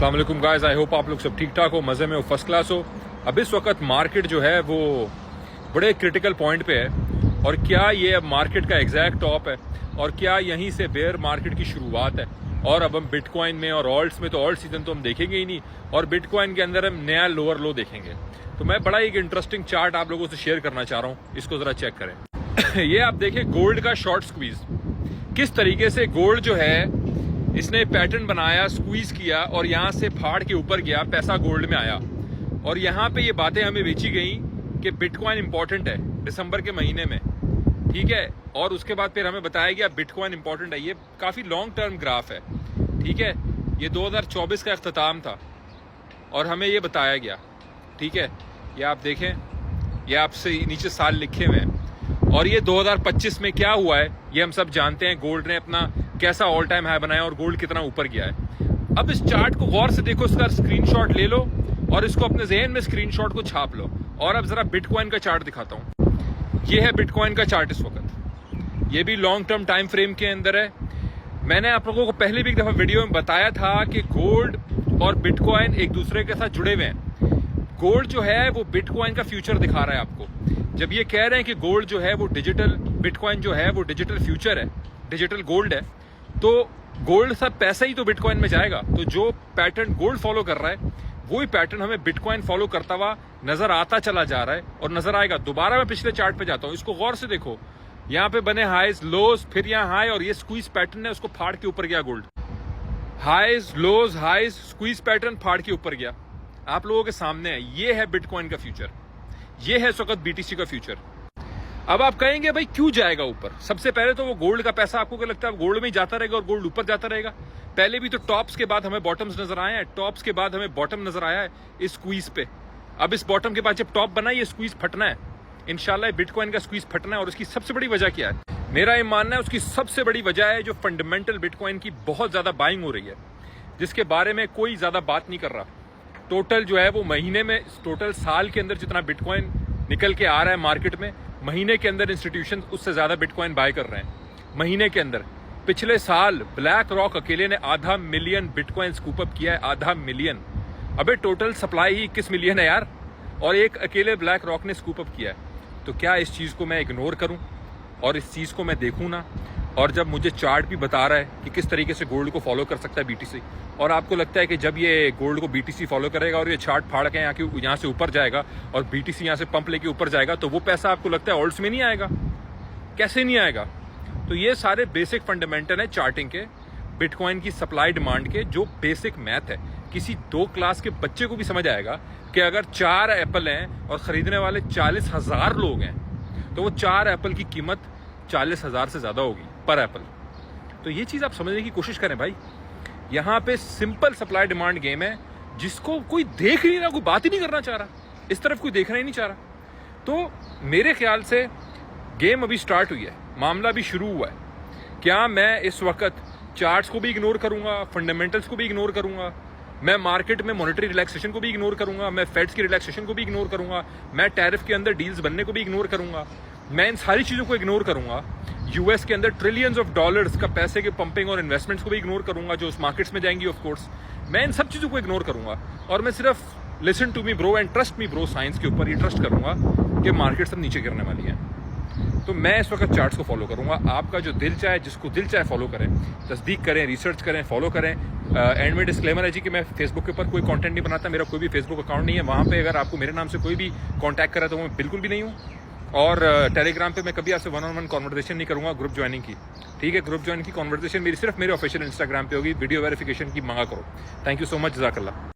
अस्सलाम वालेकुम guys, I hope आप लोग सब ठीक ठाक हो, मज़े में हो, फर्स्ट क्लास हो। अब इस वक्त मार्केट जो है वो बड़े क्रिटिकल पॉइंट पे है। और क्या ये अब मार्केट का एग्जैक्ट टॉप है और क्या यहीं से बेयर मार्केट की शुरुआत है। और अब हम बिटकॉइन में और ऑल्ट्स में, तो ऑल्ट सीजन तो हम देखेंगे ही नहीं, और बिटकॉइन के अंदर हम नया लोअर लो देखेंगे। तो मैं बड़ा एक इंटरेस्टिंग चार्ट आप लोगों से शेयर करना चाह रहा हूँ, इसको ज़रा चेक करें। ये आप देखिए गोल्ड का शॉर्ट स्क्वीज, किस तरीके से गोल्ड जो है इसने पैटर्न बनाया, स्क्वीज किया और यहां से फाड़ के ऊपर गया, पैसा गोल्ड में आया। और यहां पे ये बातें हमें बेची गई कि बिटकॉइन इंपॉर्टेंट है दिसंबर के महीने में, ठीक है। और उसके बाद फिर हमें बताया गया बिटकॉइन इंपॉर्टेंट है। ये काफी लॉन्ग टर्म ग्राफ है, ठीक है। ये 2024 का अख्ताम था और हमें ये बताया गया, ठीक है। ये आप देखें, ये आपसे नीचे साल लिखे हुए हैं। और ये 2025 में क्या हुआ है ये हम सब जानते हैं। गोल्ड ने अपना कैसा ऑल टाइम हाई बनाया और गोल्ड कितना ऊपर गया है। अब इस चार्ट को गौर से देखो, इसका स्क्रीनशॉट ले लो और इसको अपने ज़हन में स्क्रीनशॉट को छाप लो। और अब जरा बिटकॉइन का चार्ट दिखाता हूं। ये है बिटकॉइन का चार्ट इस वक्त, ये भी लॉन्ग टर्म टाइम फ्रेम के अंदर है। मैंने आप लोगों को पहले भी एक दफा वीडियो में बताया था कि गोल्ड और बिटकॉइन एक दूसरे के साथ जुड़े हुए हैं। गोल्ड जो है वो बिटकॉइन का फ्यूचर दिखा रहा है आपको। जब ये कह रहे हैं कि गोल्ड जो है वो डिजिटल, बिटकॉइन जो है वो डिजिटल फ्यूचर है, डिजिटल गोल्ड है, तो गोल्ड सब पैसा ही तो बिटकॉइन में जाएगा। तो जो पैटर्न गोल्ड फॉलो कर रहा है वही पैटर्न हमें बिटकॉइन फॉलो करता हुआ नजर आता चला जा रहा है और नजर आएगा। दोबारा मैं पिछले चार्ट पे जाता हूं, इसको गौर से देखो। यहाँ पे बने हाईज लोज, फिर यहाँ हाई, और ये स्क्वीज पैटर्न है, उसको फाड़ के ऊपर गया गोल्ड। हाईज लोज हाईज स्क्वीज पैटर्न फाड़ के ऊपर गया, आप लोगों के सामने है। ये है बिटकॉइन का फ्यूचर, ये है इस वक्त बीटीसी का फ्यूचर। अब आप कहेंगे भाई क्यों जाएगा ऊपर? सबसे पहले तो वो गोल्ड का पैसा आपको क्या लगता है गोल्ड में ही जाता रहेगा और गोल्ड ऊपर जाता रहेगा? पहले भी तो टॉप्स के बाद हमें बॉटम्स नजर आए हैं, टॉप्स के बाद हमें बॉटम नजर आया है इस स्क्वीज पे। अब इस बॉटम के बाद जब टॉप बना, ये स्क्वीज फटना है इंशाल्लाह। बिटकॉइन का स्क्वीज फटना है और उसकी सबसे बड़ी वजह क्या है? मेरा ये मानना है उसकी सबसे बड़ी वजह है जो फंडामेंटल बिटकॉइन की बहुत ज्यादा बाइंग हो रही है, जिसके बारे में कोई ज्यादा बात नहीं कर रहा। टोटल जो है वो महीने में, टोटल साल के अंदर जितना बिटकॉइन निकल के आ रहा है मार्केट में, महीने के अंदर इंस्टीट्यूशन उससे ज्यादा बिटकॉइन बाय कर रहे हैं महीने के अंदर। पिछले साल ब्लैक रॉक अकेले ने 0.5 मिलियन बिटकॉइन स्कूप अप किया है, 0.5 मिलियन। अबे टोटल सप्लाई ही 21 मिलियन है यार, और एक अकेले ब्लैक रॉक ने स्कूप अप किया है। तो क्या इस चीज को मैं इग्नोर करूं और इस चीज को मैं देखूं ना? और जब मुझे चार्ट भी बता रहा है कि किस तरीके से गोल्ड को फॉलो कर सकता है बीटीसी, और आपको लगता है कि जब ये गोल्ड को बीटीसी फॉलो करेगा और ये चार्ट फाड़ के यहाँ से ऊपर जाएगा और बीटीसी यहाँ से पंप लेके ऊपर जाएगा, तो वो पैसा आपको लगता है ऑल्ट्स में नहीं आएगा? कैसे नहीं आएगा? तो ये सारे बेसिक फंडामेंटल है चार्टिंग के, बिटकॉइन की सप्लाई डिमांड के, जो बेसिक मैथ है। किसी 2 क्लास के बच्चे को भी समझ आएगा कि अगर 4 एप्पल हैं और खरीदने वाले 40,000 लोग हैं, तो वो 4 एप्पल की कीमत 40,000 से ज्यादा होगी पर एप्पल। तो ये चीज आप समझने की कोशिश करें भाई। यहाँ पे सिंपल सप्लाई डिमांड गेम है, जिसको कोई देख नहीं रहा, कोई बात ही नहीं करना चाह रहा, इस तरफ कोई देखना ही नहीं चाह रहा। तो मेरे ख्याल से गेम अभी स्टार्ट हुई है, मामला भी शुरू हुआ है। क्या मैं इस वक्त चार्ट्स को भी इग्नोर करूंगा, फंडामेंटल्स को भी इग्नोर करूंगा, मैं मार्केट में मॉनेटरी रिलैक्सेशन को भी इग्नोर करूंगा, मैं फेड्स की रिलैक्सेशन को भी इग्नोर करूंगा, मैं टैरिफ के अंदर डील्स बनने को भी इग्नोर करूंगा, मैं इन सारी चीजों को इग्नोर करूंगा, यूएस के अंदर ट्रिलियंस ऑफ डॉलर्स का पैसे के पंपिंग और इन्वेस्टमेंट्स को भी इग्नोर करूंगा जो उस मार्केट्स में जाएंगी ऑफ कोर्स। मैं इन सब चीजों को इग्नोर करूंगा और मैं सिर्फ listen to me bro and trust me bro science के ऊपर ये ट्रस्ट करूंगा कि मार्केट सब नीचे गिरने वाली है। तो मैं इस वक्त चार्ट्स को फॉलो करूंगा। आपका जो दिल चाहे, जिसको दिल चाहे फॉलो करें, तस्दीक करें, रिसर्च करें, फॉलो करें। एंड में डिस्क्लेमर है जी कि मैं फेसबुक के ऊपर कोई कंटेंट नहीं बनाता, मेरा कोई भी फेसबुक अकाउंट नहीं है। वहाँ पे अगर आपको मेरे नाम से कोई भी कॉन्टैक्ट करे तो मैं बिल्कुल भी नहीं हूँ। और टेलीग्राम पे मैं कभी आपसे 1-on-1 कॉन्वर्सेशन नहीं करूंगा ग्रुप ज्वाइनिंग की, ठीक है। ग्रुप ज्वाइनिंग की कॉन्वर्सेशन मेरी सिर्फ मेरे ऑफिशियल इंस्टाग्राम पे होगी, वीडियो वेरिफिकेशन की मांगा करो। थैंक यू सो मच, जज़ाकल्लाह।